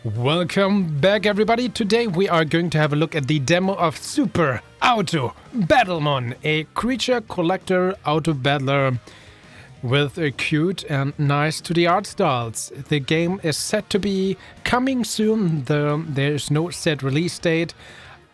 Welcome back, everybody. Today we are going to have a look at the demo of Super Auto Battlemon, a creature collector auto battler with a cute and nice to the art styles. The game is set to be coming soon. There's no set release date,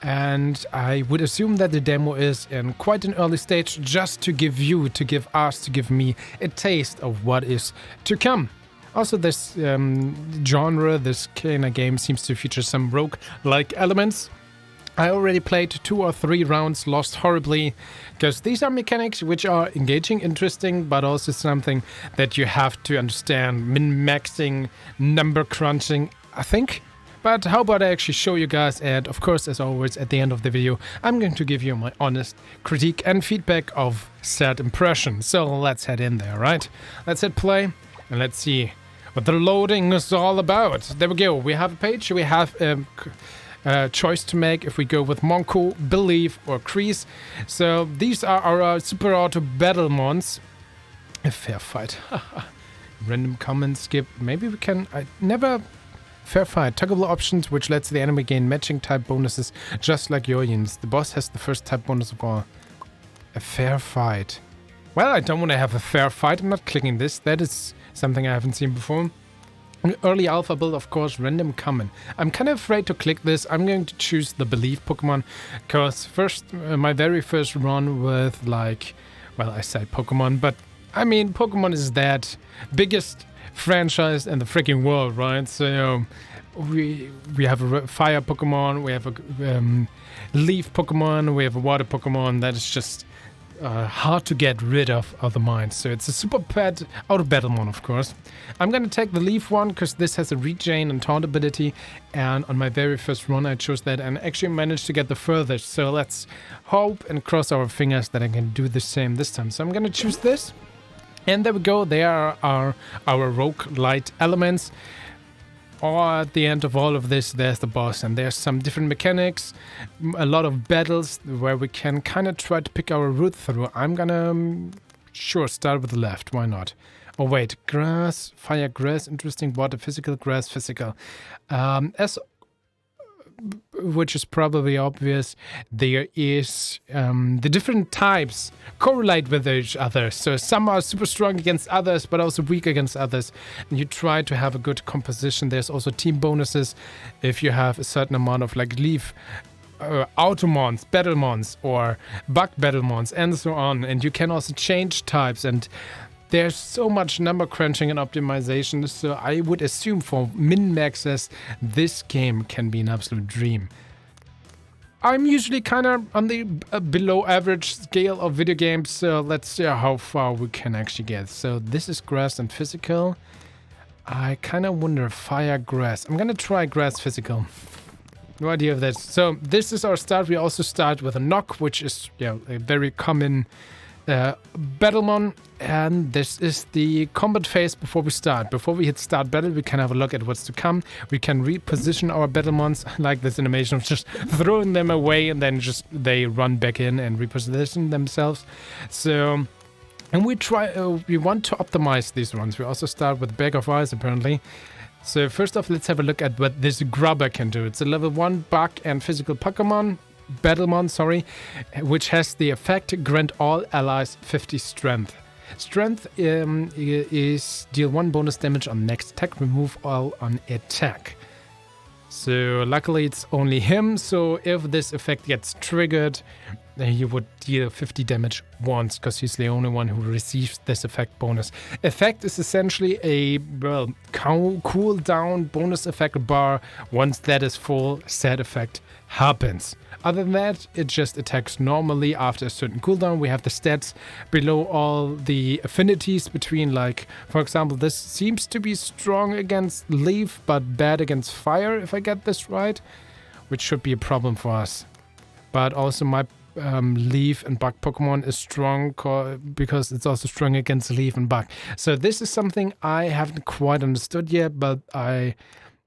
and I would assume that the demo is in quite an early stage, just to give me a taste of what is to come. Also, this genre, this kind of game seems to feature some rogue-like elements. I already played 2 or 3 rounds, lost horribly, because these are mechanics which are engaging, interesting, but also something that you have to understand. Min-maxing, number crunching, I think. But how about I actually show you guys, and of course, as always, at the end of the video, I'm going to give you my honest critique and feedback of said impression. So let's head in there, right? Let's hit play, and let's see what the loading is all about. There we go. We have a page. We have a choice to make if we go with Monko, Believe, or Crease. So these are our Super Auto Battlemons. A fair fight. Random comment, skip. Maybe we can... Fair fight. Toggleable options, which lets the enemy gain matching type bonuses, just like Yoyin's. The boss has the first type bonus of all. A fair fight. Well, I don't want to have a fair fight. I'm not clicking this. That is something I haven't seen before. An early alpha build, of course, random common. I'm kind of afraid to click this. I'm going to choose the Believe Pokemon, because my very first run with, like, well, I say Pokemon, but I mean, Pokemon is that biggest franchise in the freaking world, right? So we have a fire Pokemon, we have a leaf Pokemon, we have a water Pokemon. That is just hard to get rid of the mind. So it's a super pet Auto Battlemon, of course. I'm gonna take the leaf one because this has a regen and taunt ability, and on my very first run I chose that and actually managed to get the furthest. So let's hope and cross our fingers that I can do the same this time. So I'm gonna choose this, and there we go. There are our roguelite elements. Or at the end of all of this, there's the boss, and there's some different mechanics, a lot of battles where we can kind of try to pick our route through. I'm gonna, sure, start with the left, why not? Oh wait, grass, fire, grass, interesting, water, physical, grass, physical. Which is probably obvious, there is the different types correlate with each other. So some are super strong against others, but also weak against others. And you try to have a good composition. There's also team bonuses if you have a certain amount of like leaf Automons, Battlemons, or Bug Battlemons, and so on. And you can also change types, and there's so much number crunching and optimization, so I would assume for min-maxers, this game can be an absolute dream. I'm usually kind of on the below average scale of video games, so let's see how far we can actually get. So this is grass and physical. I kind of wonder, fire, grass. I'm gonna try grass physical. No idea of that. So this is our start. We also start with a knock, which is a very common Battlemon, and this is the combat phase before we start. Before we hit start battle, we can have a look at what's to come. We can reposition our Battlemons. I like this animation of just throwing them away and then just they run back in and reposition themselves. So, and we want to optimize these runs. We also start with Bag of Ice apparently. So first off, let's have a look at what this Grubber can do. It's a level 1 bug and physical Battlemon, which has the effect grant all allies 50 strength. Strength is deal 1 bonus damage on next attack, remove all on attack. So luckily it's only him, so if this effect gets triggered, then he would deal 50 damage once, because he's the only one who receives this effect bonus. Effect is essentially a, well, cooldown bonus effect bar. Once that is full, said effect happens. Other than that, it just attacks normally after a certain cooldown. We have the stats below all the affinities between, like, for example, this seems to be strong against leaf, but bad against fire, if I get this right, which should be a problem for us. But also my leaf and bug Pokemon is strong because it's also strong against leaf and bug. So this is something I haven't quite understood yet, but I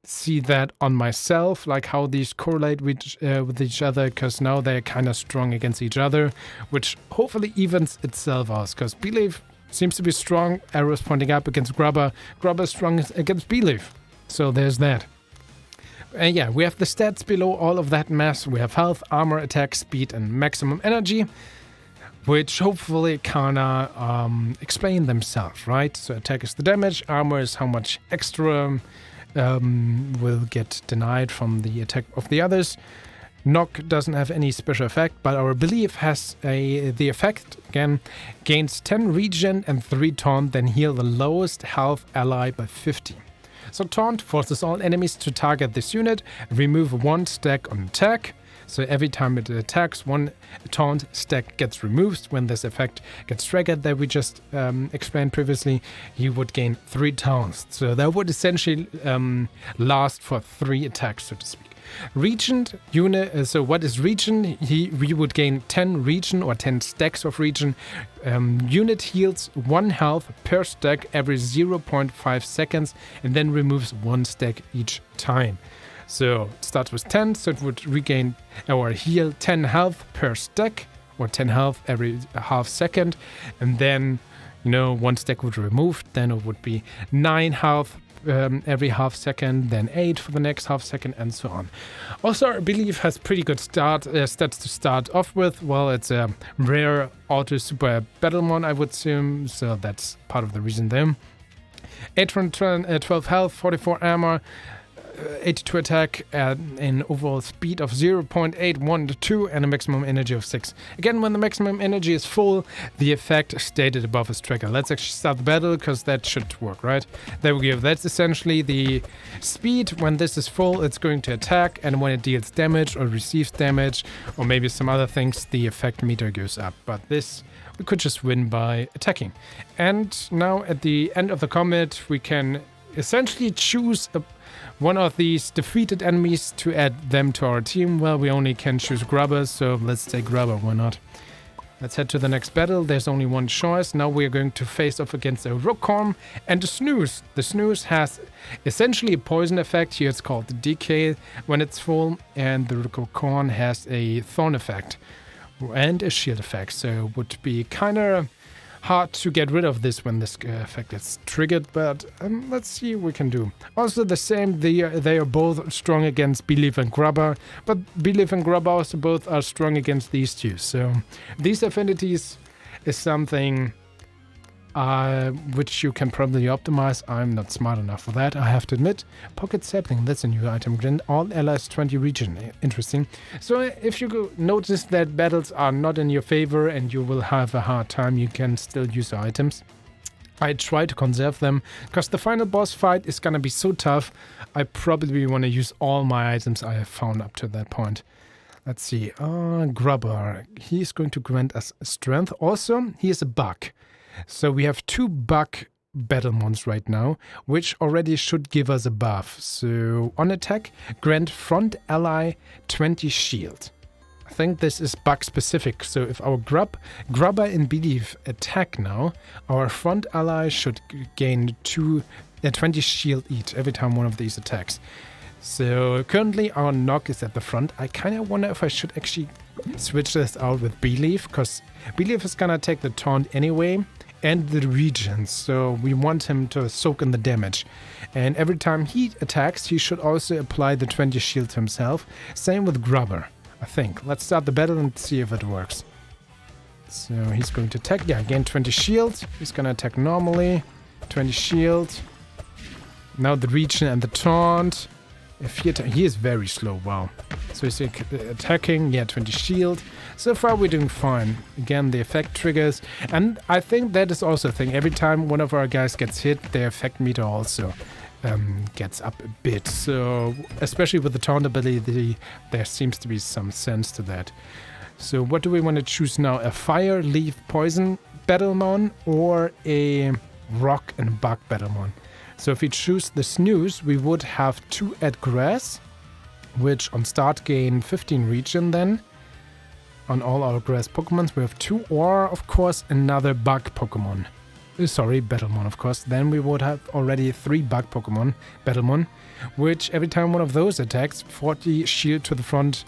see that on myself, like how these correlate with each other, because now they're kind of strong against each other, which hopefully evens itself out, because Believe seems to be strong, arrows pointing up against Grubber, Grubber strong against Believe, so there's that. And yeah, we have the stats below all of that mess. We have health, armor, attack, speed, and maximum energy, which hopefully kinda explain themselves, right? So attack is the damage, armor is how much extra will get denied from the attack of the others. Knock doesn't have any special effect, but our belief has the effect, again, gains 10 regen and 3 taunt, then heal the lowest health ally by 50. So taunt forces all enemies to target this unit, remove 1 stack on attack. So every time it attacks, 1 taunt stack gets removed. When this effect gets triggered that we just explained previously, he would gain 3 taunts. So that would essentially last for 3 attacks, so to speak. Regent unit, so what is regen? We would gain 10 regen or 10 stacks of regen. Unit heals 1 health per stack every 0.5 seconds and then removes 1 stack each time. So it starts with 10, so it would regain or heal 10 health per stack or 10 health every half second. And then, 1 stack would be removed, then it would be 9 health every half second, then 8 for the next half second, and so on. Also, I believe has pretty good stats to start off with. Well, it's a rare auto super Battlemon, I would assume, so that's part of the reason there. 12 health, 44 armor, 82 attack, an overall speed of 0.812 and a maximum energy of 6. Again, when the maximum energy is full, the effect stated above is triggered. Let's actually start the battle, because that should work, right? There we go. That's essentially the speed. When this is full, it's going to attack, and when it deals damage or receives damage, or maybe some other things, the effect meter goes up. But this, we could just win by attacking. And now at the end of the combat, we can essentially choose one of these defeated enemies to add them to our team. Well, we only can choose Grubber, so let's take Grubber, why not? Let's head to the next battle. There's only one choice. Now we're going to face off against a Rookcorn and a Snooze. The Snooze has essentially a poison effect. Here it's called the Decay when it's full, and the Rookcorn has a Thorn effect and a Shield effect, so it would be kind of hard to get rid of this when this effect is triggered, but let's see what we can do. Also the same, they are both strong against Belief and Grubber, but Belief and Grubber also both are strong against these two. So these affinities is something which you can probably optimize. I'm not smart enough for that, I have to admit. Pocket Sapling, that's a new item. Grant all allies 20 regen. Interesting. So if you notice that battles are not in your favor and you will have a hard time, you can still use items. I try to conserve them, because the final boss fight is gonna be so tough. I probably want to use all my items I have found up to that point. Let's see. Grubber. He is going to grant us strength. Also, he is a bug. So we have 2 bug Battlemons right now, which already should give us a buff. So on attack, grant front ally 20 shield. I think this is bug specific. So if our Grubber and Belief attack now, our front ally should gain 20 shield each every time one of these attacks. So currently our Knock is at the front. I kind of wonder if I should actually switch this out with Belief, because Belief is gonna take the taunt anyway and the regen, so we want him to soak in the damage. And every time he attacks, he should also apply the 20 shield himself. Same with Grubber, I think. Let's start the battle and see if it works. So he's going to attack, yeah, again 20 shield. He's gonna attack normally, 20 shield. Now the regen and the taunt. If he is very slow, wow. So he's attacking, yeah, 20 shield. So far we're doing fine. Again, the effect triggers. And I think that is also a thing. Every time one of our guys gets hit, the effect meter also gets up a bit. So, especially with the taunt ability, there seems to be some sense to that. So what do we want to choose now? A Fire, Leaf, Poison Battlemon or a Rock and Bug Battlemon? So if we choose the Snooze, we would have 2 at Grass, which on start gain 15 regen then. On all our Grass Pokemons, we have 2, or of course another Bug Pokemon. Sorry, Battlemon, of course. Then we would have already 3 Bug Pokemon, Battlemon, which every time one of those attacks, 40 shield to the front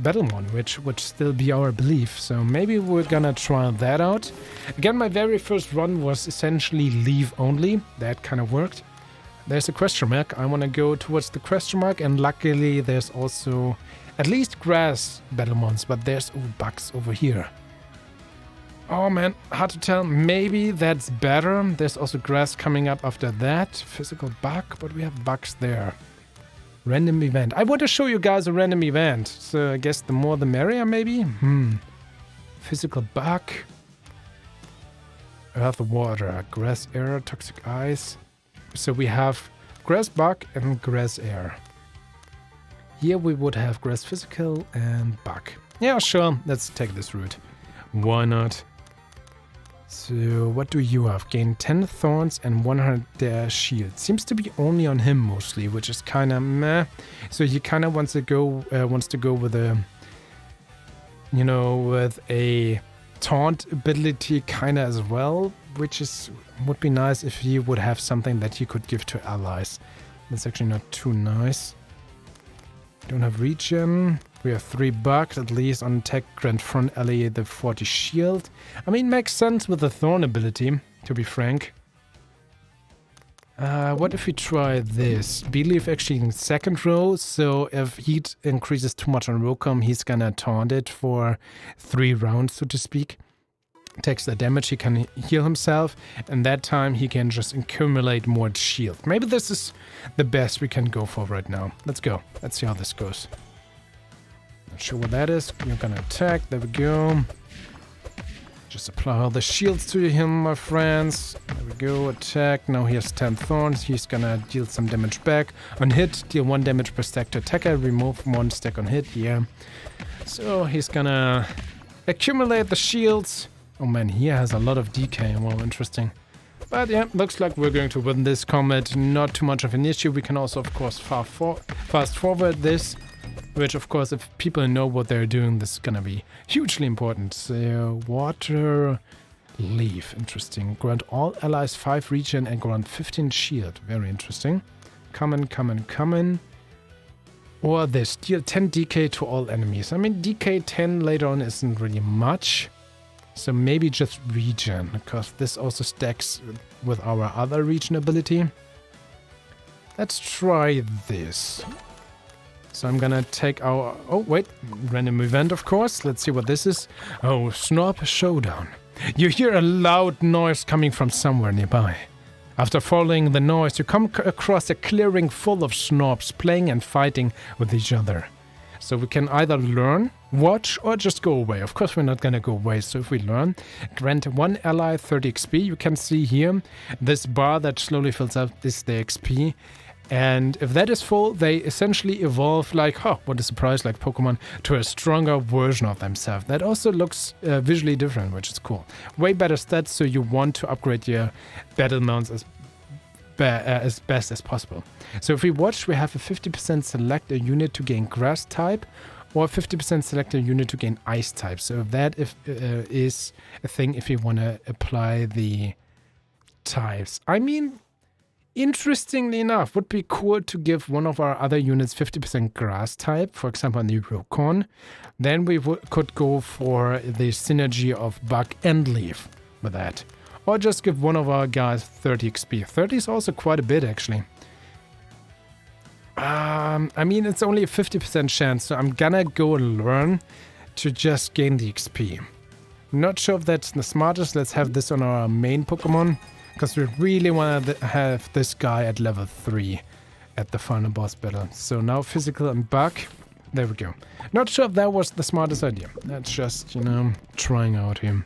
Battlemon, which would still be our belief. So maybe we're gonna try that out. Again, my very first run was essentially Leaf only. That kind of worked. there's a question mark. I want to go towards the question mark, and luckily there's also at least grass Battlemons, but there's bugs over here. Oh man, hard to tell. Maybe that's better. There's also grass coming up after that. Physical bug, but we have bugs there. Random event. I want to show you guys a random event. So I guess the more the merrier, maybe? Physical bug. Earth, water, grass, air, toxic ice. So we have grass bug and grass air. Here we would have grass physical and bug. Yeah, sure. Let's take this route. Why not? So what do you have? Gain 10 thorns and 100 shield. Seems to be only on him mostly, which is kind of meh. So he kind of wants to go with a, you know, with a taunt ability kind of as well, which would be nice if he would have something that he could give to allies. That's actually not too nice. Don't have regen. We have 3 bugs at least on attack, grant front ally the 40 shield. I mean, makes sense with the thorn ability, to be frank. What if we try this? Believe actually in second row, so if heat increases too much on Rocom, he's gonna taunt it for 3 rounds, so to speak. Takes the damage, he can heal himself, and that time he can just accumulate more shield. Maybe this is the best we can go for right now. Let's go. Let's see how this goes. Not sure what that is. You're gonna attack. There we go. Just apply all the shields to him, my friends. There we go. Attack. Now he has 10 thorns. He's gonna deal some damage back. On hit, deal 1 damage per stack to attacker. Remove 1 stack on hit. Yeah. So he's gonna accumulate the shields. Oh man, he has a lot of DK. Wow, interesting. But yeah, looks like we're going to win this combat. Not too much of an issue. We can also, of course, fast forward this. Which, of course, if people know what they're doing, this is gonna be hugely important. So, water, leaf. Interesting. Grant all allies 5 regen and grant 15 shield. Very interesting. Come. Or this. Deal 10 DK to all enemies. I mean, DK 10 later on isn't really much. So maybe just regen, because this also stacks with our other regen ability. Let's try this. So I'm gonna take our... Oh, wait. Random event, of course. Let's see what this is. Oh, Snob Showdown. You hear a loud noise coming from somewhere nearby. After following the noise, you come across a clearing full of snobs playing and fighting with each other. So we can either learn, watch, or just go away. Of course, we're not gonna go away. So if we learn, grant 1 ally 30 XP. You can see here, this bar that slowly fills up is the XP. And if that is full, they essentially evolve like, oh, what a surprise, like Pokemon, to a stronger version of themselves. That also looks visually different, which is cool. Way better stats, so you want to upgrade your Battlemounts as best as possible. So if we watch, we have a 50% select a unit to gain grass type, or 50% select a unit to gain ice type. So that is a thing if you want to apply the types. I mean, interestingly enough, would be cool to give one of our other units 50% grass type, for example, on the Rokon. Then we could go for the synergy of bug and leaf with that. Or just give one of our guys 30 XP. 30 is also quite a bit, actually. I mean, it's only a 50% chance, so I'm gonna go learn to just gain the XP. Not sure if that's the smartest. Let's have this on our main Pokemon, because we really want to have this guy at level 3 at the final boss battle. So now physical and bug. There we go. Not sure if that was the smartest idea. That's just, you know, trying out here.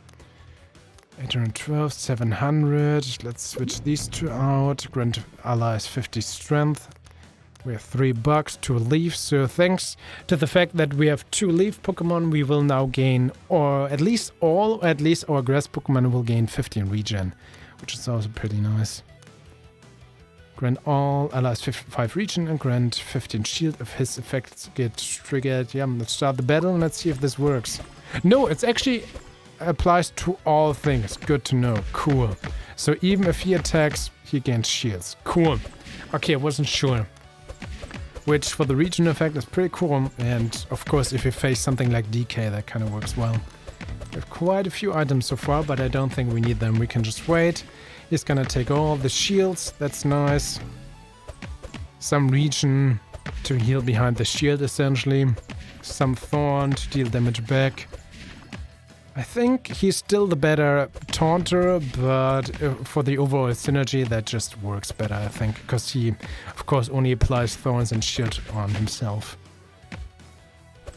812, 700. Let's switch these 2 out. Grant allies 50 strength. We have 3 bugs, 2 leaves. So thanks to the fact that we have 2 leaf Pokemon, we will now gain, or at least our grass Pokemon will gain 15 regen, which is also pretty nice. Grant all allies 55 regen and grant 15 shield if his effects get triggered. Yeah, let's start the battle and let's see if this works. No, it's actually applies to all things. Good to know. Cool. So even if he attacks, he gains shields. Cool. Okay, I wasn't sure. Which for the regen effect is pretty cool. And of course, if you face something like DK, that kind of works well. We have quite a few items so far, but I don't think we need them. We can just wait. He's gonna take all the shields. That's nice. some regen to heal behind the shield essentially, some thorn to deal damage back. I think he's still the better taunter, but for the overall synergy that just works better, I think, because he of course only applies thorns and shield on himself.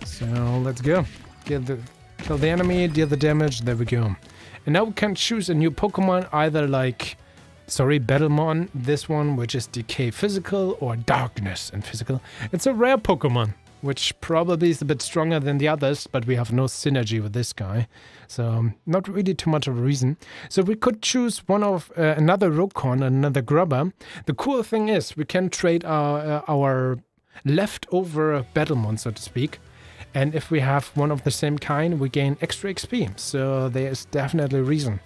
So let's go. Kill the enemy, deal the damage, there we go. And now we can choose a new Pokemon, either like, Battlemon, this one, which is Decay Physical, or Darkness and Physical. It's a rare Pokemon, which probably is a bit stronger than the others, but we have no synergy with this guy. So not really too much of a reason. So we could choose one of another Roguelike, another Grubber. The cool thing is we can trade our leftover Battlemon, so to speak. And if we have one of the same kind, we gain extra XP. So there is definitely a reason.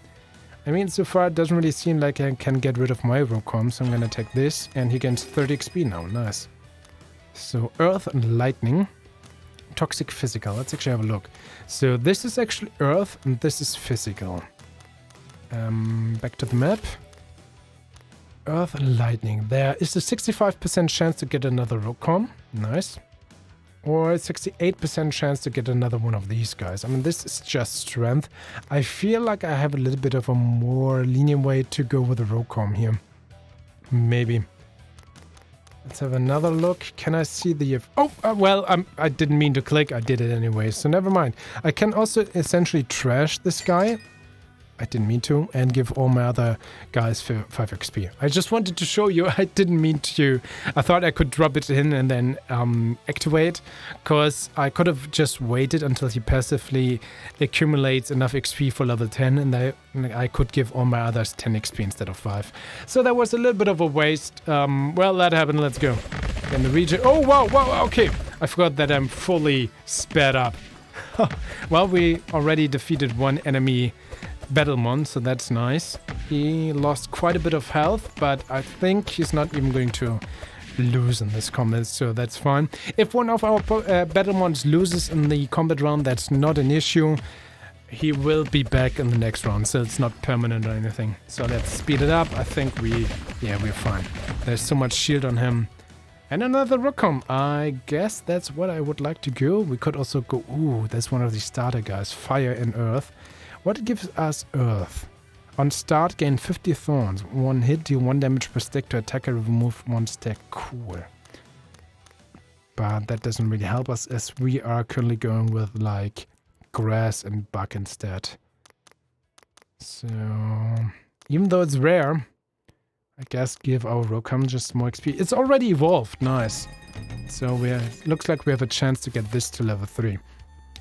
I mean, so far it doesn't really seem like I can get rid of my Roguelike, so I'm gonna take this, and he gains 30 XP now. Nice. So Earth and Lightning. Toxic Physical. Let's actually have a look. So this is actually Earth, and this is Physical. Back to the map. Earth and Lightning. There is a 65% chance to get another Roguelike. Nice. Or 68% chance to get another one of these guys. I mean, this is just strength. I feel like I have a little bit of a more lenient way to go with the Roguelike here. Maybe. Let's have another look. Can I see the... well, I didn't mean to click. I did it anyway, so never mind. I can also essentially trash this guy. I didn't mean to, and give all my other guys 5 XP. I just wanted to show you, I didn't mean to. I thought I could drop it in and then activate, because I could have just waited until he passively accumulates enough XP for level 10, and I could give all my others 10 XP instead of 5. So that was a little bit of a waste. Well, that happened, let's go. Then the region... Oh, wow, okay. I forgot that I'm fully sped up. Well, we already defeated one enemy Battlemon, so that's nice. He lost quite a bit of health, but I think he's not even going to lose in this combat, so that's fine. If one of our Battlemons loses in the combat round, that's not an issue. He will be back in the next round, so it's not permanent or anything. So let's speed it up. I think we're fine. There's so much shield on him. And another Roguelike. I guess that's what I would like to go. We could also go... Ooh, that's one of the starter guys. Fire and Earth. What gives us Earth? On start, gain 50 thorns. One hit, deal 1 damage per stick to attacker, remove 1 stack. Cool. But that doesn't really help us, as we are currently going with, like, grass and bug instead. So, even though it's rare, I guess give our Roguelike just more XP. It's already evolved. Nice. So, looks like we have a chance to get this to level 3.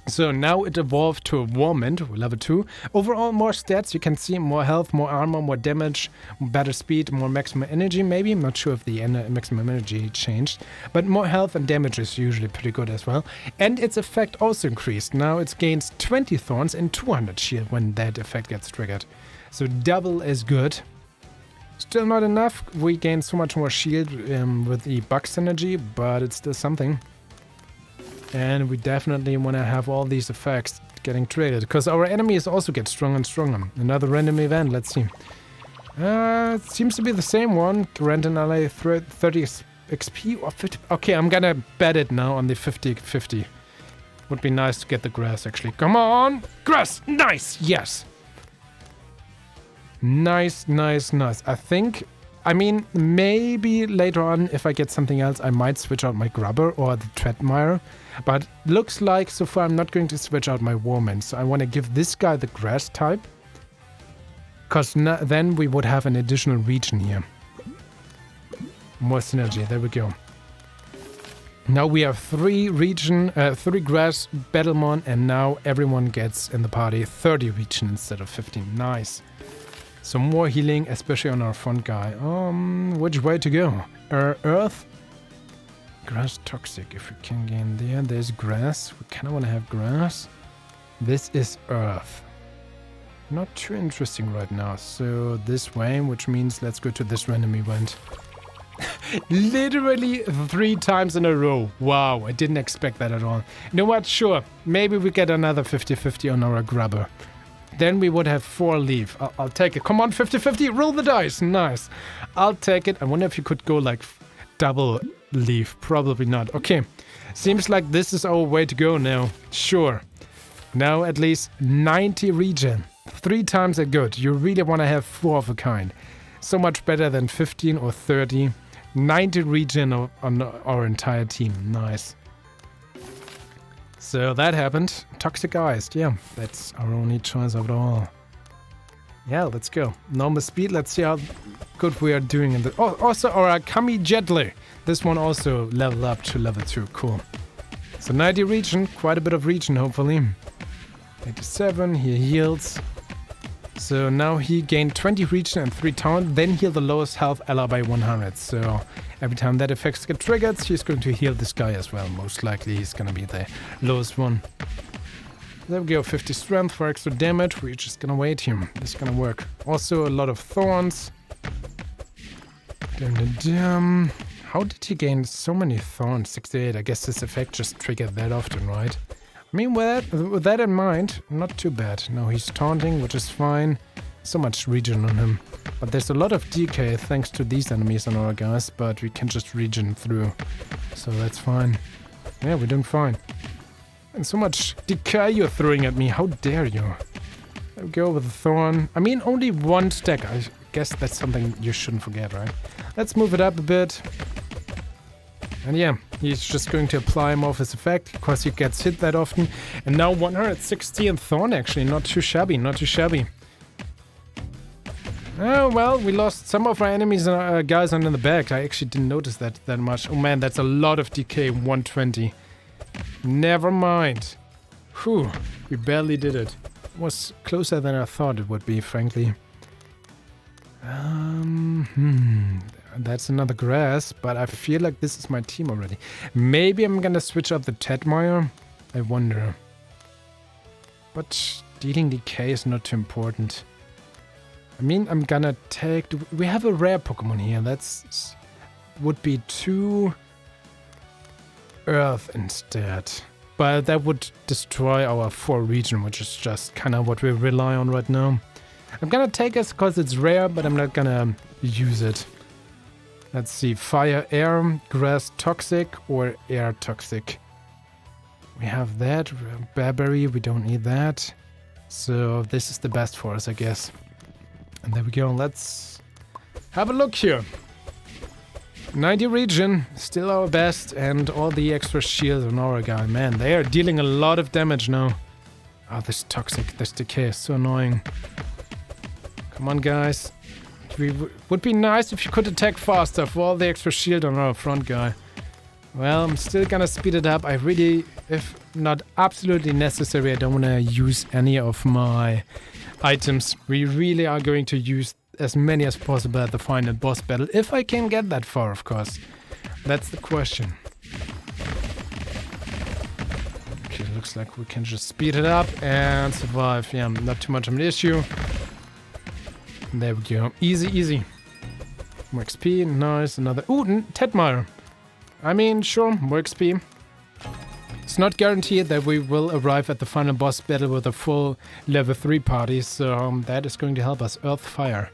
So now it evolved to a Warmint, level 2. Overall, more stats. You can see more health, more armor, more damage, better speed, more maximum energy maybe. I'm not sure if the maximum energy changed. But more health and damage is usually pretty good as well. And its effect also increased. Now it gains 20 thorns and 200 shield when that effect gets triggered. So double is good. Still not enough. We gain so much more shield with the bug synergy, but it's still something. And we definitely want to have all these effects getting triggered, because our enemies also get stronger and stronger. Another random event, let's see. It seems to be the same one. Grant an ally 30 XP or 50. Okay, I'm gonna bet it now on the 50-50. Would be nice to get the grass, actually. Come on! Grass! Nice! Yes! Nice. I mean, maybe later on, if I get something else, I might switch out my Grubber or the Treadmire. But looks like so far I'm not going to switch out my Warmint. So I want to give this guy the Grass type. Because then we would have an additional region here. More synergy, there we go. Now we have 3 Grass Battlemon, and now everyone gets in the party 30 region instead of 15. Nice. So more healing, especially on our front guy. Which way to go? Earth? Grass toxic, if we can gain there. There's grass. We kind of want to have grass. This is Earth. Not too interesting right now. So this way, which means let's go to this random event. Literally 3 times in a row. Wow, I didn't expect that at all. You know what? Sure. Maybe we get another 50-50 on our Grubber. Then we would have 4 leave. I'll take it. Come on, 50-50. Roll the dice. Nice. I'll take it. I wonder if you could go like double leaf? Probably not. Okay, seems like this is our way to go now. Sure. Now at least 90 regen. 3 times as good. You really want to have 4 of a kind. So much better than 15 or 30. 90 regen on our entire team. Nice. So that happened. Toxic Iced. Yeah, that's our only choice of it all. Yeah, let's go. Normal speed. Let's see how good we are doing in the... Oh, also our Kami Jetler. This one also leveled up to level 2. Cool. So 90 regen. Quite a bit of regen, hopefully. 87. He heals. So now he gained 20 regen and 3 taunt. Then heal the lowest health ally by 100. So every time that effects get triggered, he's going to heal this guy as well. Most likely he's going to be the lowest one. There we go, 50 strength for extra damage. We're just gonna wait here. This is gonna work. Also a lot of thorns. How did he gain so many thorns? 68. I guess this effect just triggered that often, right? I mean, with that in mind, not too bad. No, he's taunting, which is fine. So much regen on him. But there's a lot of DK thanks to these enemies on our guys, but we can just regen through. So that's fine. Yeah, we're doing fine. And so much decay you're throwing at me. How dare you? There we go with the thorn. I mean, only 1 stack. I guess that's something you shouldn't forget, right? Let's move it up a bit. And yeah, he's just going to apply more of his effect because he gets hit that often. And now 160 in thorn, actually. Not too shabby, not too shabby. Oh, well, we lost some of our enemies and guys under the back. I actually didn't notice that much. Oh man, that's a lot of DK, 120. Never mind. Whew, we barely did it. It was closer than I thought it would be, frankly. That's another grass, but I feel like this is my team already. Maybe I'm gonna switch up the Tedmire. I wonder. But dealing decay is not too important. I mean, I'm gonna take... We have a rare Pokemon here. That's... would be 2... Earth instead. But that would destroy our 4 region, which is just kind of what we rely on right now. I'm gonna take it because it's rare, but I'm not gonna use it. Let's see. Fire, air, grass, toxic, or air, toxic. We have that. Barberry, we don't need that. So this is the best for us, I guess. And there we go. Let's have a look here. 90 regen, still our best, and all the extra shield on our guy. Man, they are dealing a lot of damage now. Oh, this toxic, this decay is so annoying. Come on, guys. Would be nice if you could attack faster for all the extra shield on our front guy. Well, I'm still gonna speed it up. I really, if not absolutely necessary, I don't want to use any of my items. We really are going to use as many as possible at the final boss battle, if I can get that far, of course. That's the question. Okay, looks like we can just speed it up and survive. Yeah, not too much of an issue. There we go. Easy, easy. More XP, nice. Another... Ooh, Tedmire. I mean, sure, more XP. It's not guaranteed that we will arrive at the final boss battle with a full level 3 party, so that is going to help us. Earth, fire.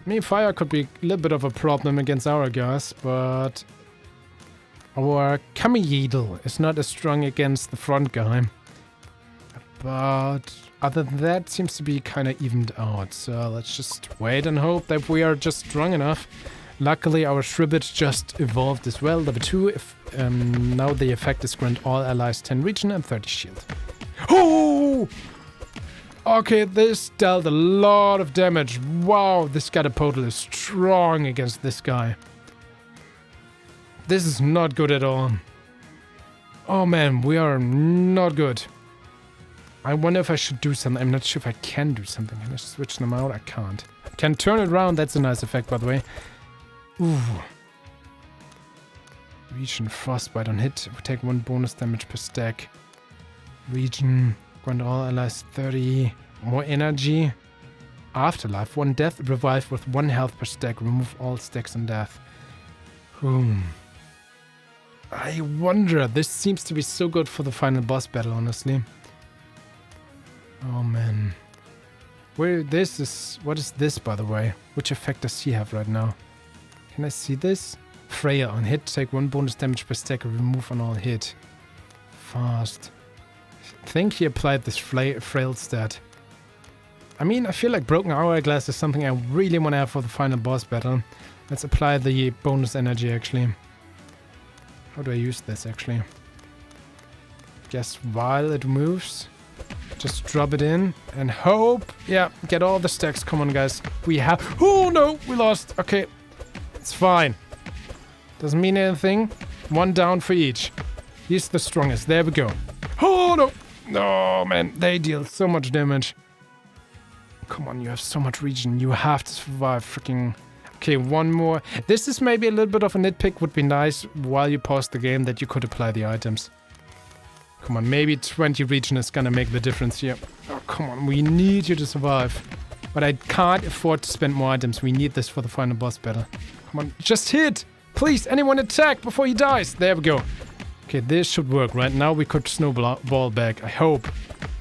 I mean, fire could be a little bit of a problem against our guys, but our Kami-Yeedle is not as strong against the front guy. But other than that, seems to be kind of evened out. So let's just wait and hope that we are just strong enough. Luckily, our Shribbit just evolved as well. Level 2. Now the effect is grant all allies 10 regen and 30 shield. Oh! Okay, this dealt a lot of damage. Wow, this Catapultal is strong against this guy. This is not good at all. Oh man, we are not good. I wonder if I should do something. I'm not sure if I can do something. Can I switch them out? I can't. Can turn it around. That's a nice effect, by the way. Ooh. Region Frostbite on hit. We take 1 bonus damage per stack. Region. Grant all allies 30. More energy. Afterlife. 1 death. Revive with 1 health per stack. Remove all stacks on death. I wonder. This seems to be so good for the final boss battle, honestly. Oh man. What is this, by the way? Which effect does he have right now? Can I see this? Frail. On hit, take 1 bonus damage per stack and remove on all hit. Fast. I think he applied this frail stat. I mean, I feel like Broken Hourglass is something I really want to have for the final boss battle. Let's apply the bonus energy, actually. How do I use this, actually? Guess while it moves, just drop it in and hope. Yeah, get all the stacks. Come on, guys. We have... Oh, no! We lost. Okay. It's fine. Doesn't mean anything. 1 down for each. He's the strongest. There we go. Oh, no! No, man. They deal so much damage. Come on, you have so much regen. You have to survive. Freaking... Okay, 1 more. This is maybe a little bit of a nitpick. Would be nice while you pause the game that you could apply the items. Come on, maybe 20 regen is gonna make the difference here. Oh, come on, we need you to survive. But I can't afford to spend more items. We need this for the final boss battle. Come on, just hit! Please, anyone attack before he dies! There we go. Okay, this should work, right? Now we could snowball back, I hope.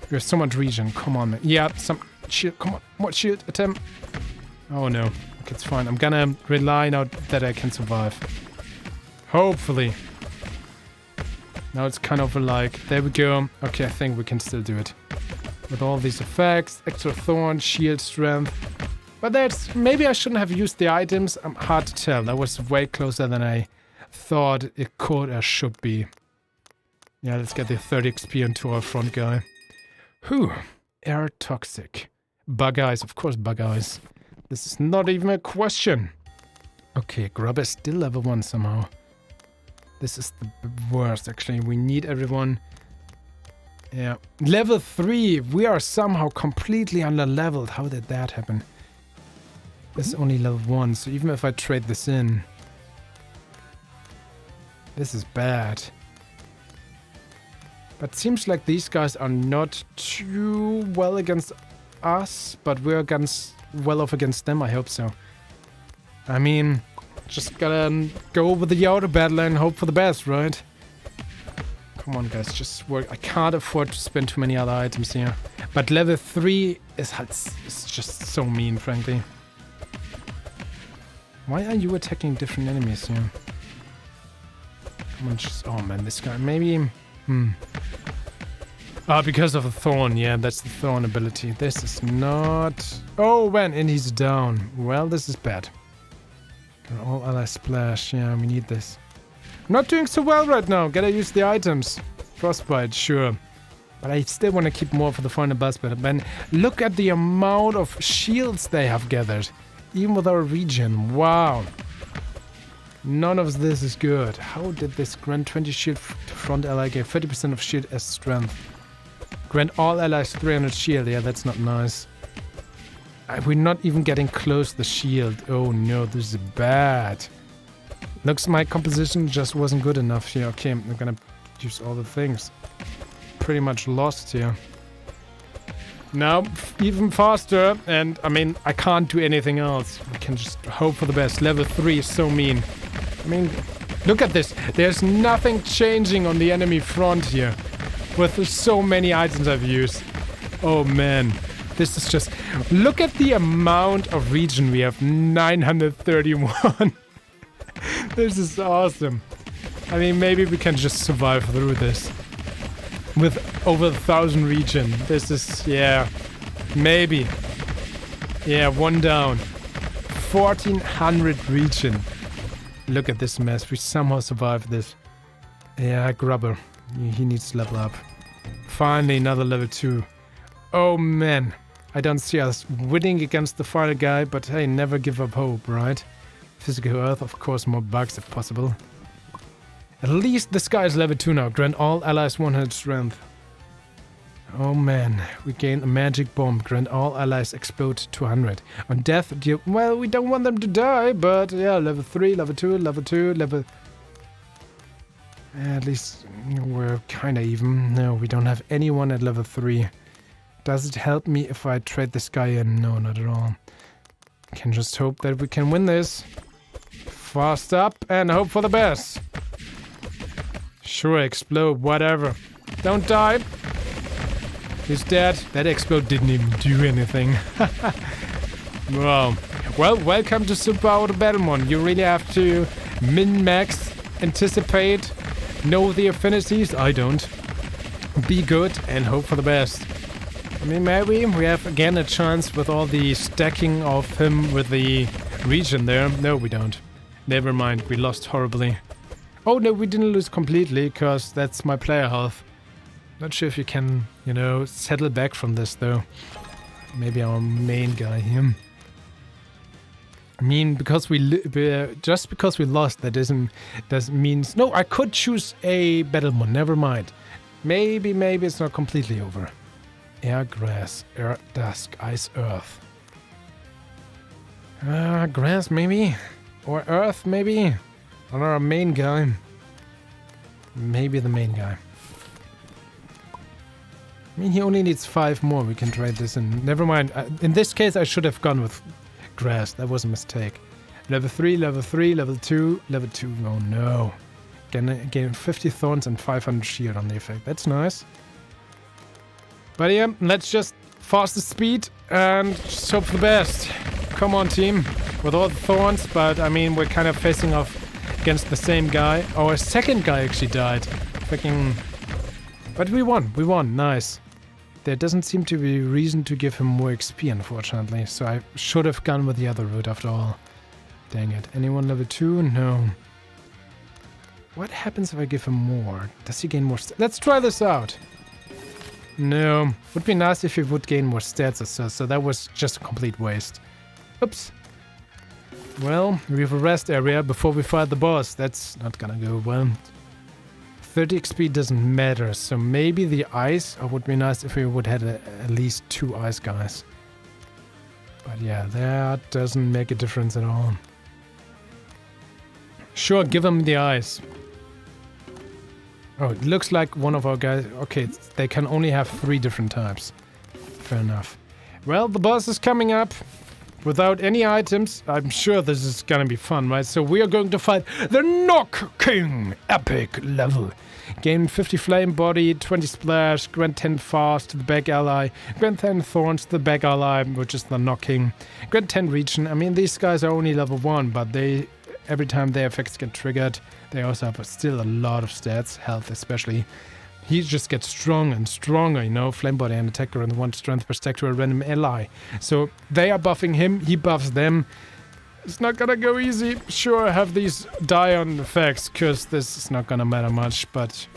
We have so much regen, come on, man. Yeah, some shield, come on. What shield attempt? Oh no, okay, it's fine. I'm gonna rely now that I can survive. Hopefully. Now it's kind of like, there we go. Okay, I think we can still do it. With all these effects, extra thorn, shield strength. But that's, maybe I shouldn't have used the items. I'm hard to tell. That was way closer than I thought it could or should be. Yeah, let's get the 30 XP onto our front guy. Whew. Air toxic. Bug eyes, of course bug eyes. This is not even a question. Okay, Grubber is still level 1 somehow. This is the worst, actually. We need everyone. Yeah. Level 3. We are somehow completely under-leveled. How did that happen? This is only level 1, so even if I trade this in... This is bad. But seems like these guys are not too well against us, but we're well off against them. I hope so. I mean... Just gotta go over the Auto Battler and hope for the best, right? Come on, guys, just work. I can't afford to spend too many other items here. But level 3 is just so mean, frankly. Why are you attacking different enemies here? Come on, just... Oh, man, this guy. Maybe... Ah, because of the thorn. Yeah, that's the thorn ability. This is not... Oh, man, and he's down. Well, this is bad. All ally splash. Yeah, we need this. I'm not doing so well right now. Gotta use the items. Frostbite, sure. But I still want to keep more for the final boss battle. Man, look at the amount of shields they have gathered. Even with our regen. Wow. None of this is good. How did this grant 20 shield to front ally? Gave 30% of shield as strength. Grant all allies 300 shield. Yeah, that's not nice. We're not even getting close to the shield. Oh no, this is bad. Looks my composition just wasn't good enough here. Okay, I'm gonna use all the things. Pretty much lost here. Now, even faster. And, I mean, I can't do anything else. We can just hope for the best. Level 3 is so mean. I mean, look at this. There's nothing changing on the enemy front here. With so many items I've used. Oh, man. This is just... Look at the amount of regen we have. 931. This is awesome. I mean, maybe we can just survive through this. With over 1,000 regen. This is... Yeah. Maybe. Yeah, 1 down. 1,400 regen. Look at this mess. We somehow survived this. Yeah, Grubber. He needs to level up. Finally, another level 2. Oh, man. I don't see us winning against the final guy, but hey, never give up hope, right? Physical Earth, of course, more bugs if possible. At least this guy is level 2 now. Grant all allies 100 strength. Oh man, we gain a magic bomb. Grant all allies explode 200. On death, well, we don't want them to die, but yeah, level 3, level 2, level 2, level... At least we're kinda even. No, we don't have anyone at level 3. Does it help me if I trade this guy in? No, not at all. I can just hope that we can win this. Fast up and hope for the best. Sure, explode, whatever. Don't die. He's dead. That explode didn't even do anything. Wow. Well, welcome to Super Auto Battlemon. You really have to Min-max, anticipate, know the affinities. I don't. Be good and hope for the best. I mean, maybe we have again a chance with all the stacking of him with the region there. No, we don't. Never mind, we lost horribly. Oh no, we didn't lose completely, because that's my player health. Not sure if you can, you know, settle back from this though. Maybe our main guy here. I mean, because just because we lost, that doesn't mean... No, I could choose a Battlemon, never mind. Maybe it's not completely over. Air, grass, earth, dusk, ice, earth. Grass maybe? Or earth maybe? Or our main guy? Maybe the main guy. I mean, he only needs 5 more. We can trade this in. Never mind. In this case, I should have gone with grass. That was a mistake. Level 3, level 3, level 2, level 2. Oh no. Gain 50 thorns and 500 shield on the effect. That's nice. But yeah, let's just fast the speed and just hope for the best. Come on, team. With all the thorns, but I mean, we're kind of facing off against the same guy. Our second guy actually died. Freaking... But we won, nice. There doesn't seem to be reason to give him more XP, unfortunately, so I should have gone with the other route after all. Dang it. Anyone level 2? No. What happens if I give him more? Does he gain more stats? Let's try this out. No. Would be nice if he would gain more stats or so that was just a complete waste. Oops. Well, we have a rest area before we fight the boss. That's not gonna go well. 30 XP doesn't matter, so maybe the ice, or would be nice if we would have at least 2 ice guys. But yeah, that doesn't make a difference at all. Sure, give him the ice. Oh, it looks like one of our guys... Okay, they can only have 3 different types. Fair enough. Well, the boss is coming up. Without any items, I'm sure this is gonna be fun, right? So we are going to fight the Knock King epic level. Gain 50 flame body, 20 splash, grant 10 fast to the back ally, grant 10 thorns to the back ally, which is the Knock King. Grant 10 region. I mean, these guys are only level 1, but they... Every time their effects get triggered, they also have still a lot of stats, health especially. He just gets stronger and stronger, you know, flame body and attacker and 1 strength per stack to a random ally. So they are buffing him, he buffs them. It's not gonna go easy. Sure, have these die on effects, because this is not gonna matter much, but...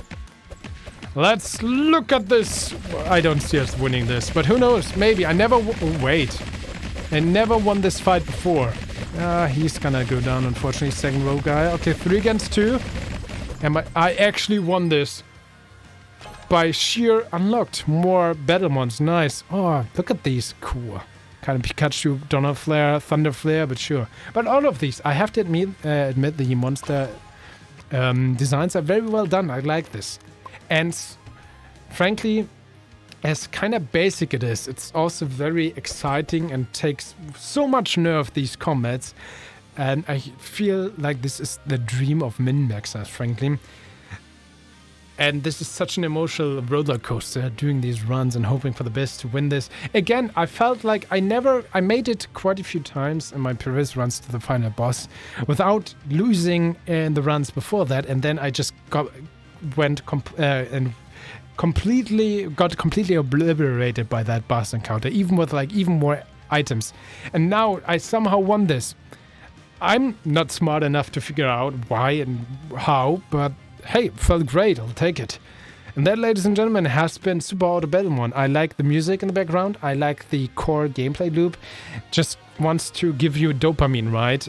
Let's look at this! I don't see us winning this, but who knows, maybe. I never... Wait. I never won this fight before. He's gonna go down, unfortunately. Second row guy. Okay, 3 against 2. And I actually won this. By sheer unlocked more Battlemons. Nice. Oh, look at these. Cool. Kind of Pikachu, Donner Flare, Thunder Flare, but sure. But all of these, I have to admit the monster designs are very well done. I like this. And frankly, as kind of basic it is, it's also very exciting and takes so much nerve, these combats. And I feel like this is the dream of min-maxers, frankly. And this is such an emotional roller coaster, doing these runs and hoping for the best to win this. Again, I felt like I made it quite a few times in my previous runs to the final boss without losing in the runs before that. And then I just got completely obliterated by that boss encounter, even with like even more items. And now I somehow won this. I'm not smart enough to figure out why and how, but hey, felt great, I'll take it. And that, ladies and gentlemen, has been Super Auto Battlemon. I like the music in the background, I like the core gameplay loop. Just wants to give you dopamine, right?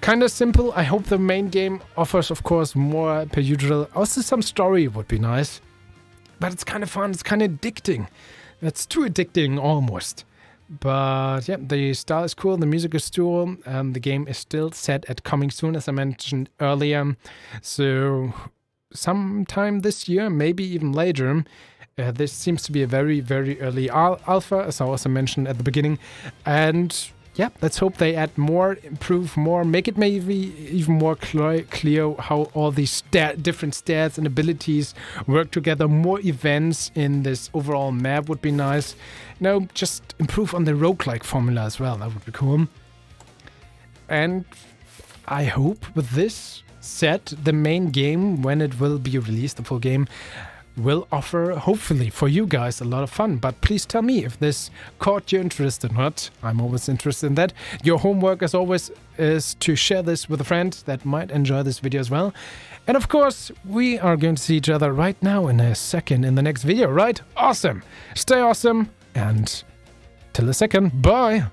Kinda simple. I hope the main game offers, of course, more per usual. Also some story would be nice. But it's kind of fun, it's kind of addicting. It's too addicting almost. But yeah, the style is cool, the music is cool, and the game is still set at coming soon, as I mentioned earlier. So sometime this year, maybe even later. This seems to be a very, very early alpha, as I also mentioned at the beginning. And yeah, let's hope they add more, improve more, make it maybe even more clear how all these different stats and abilities work together. More events in this overall map would be nice. No, just improve on the roguelike formula as well. That would be cool. And I hope with this set, the main game, when it will be released, the full game, will offer, hopefully, for you guys a lot of fun. But please tell me if this caught your interest or not. I'm always interested in that. Your homework, as always, is to share this with a friend that might enjoy this video as well. And of course, we are going to see each other right now in a second in the next video, right? Awesome! Stay awesome, and till a second, bye!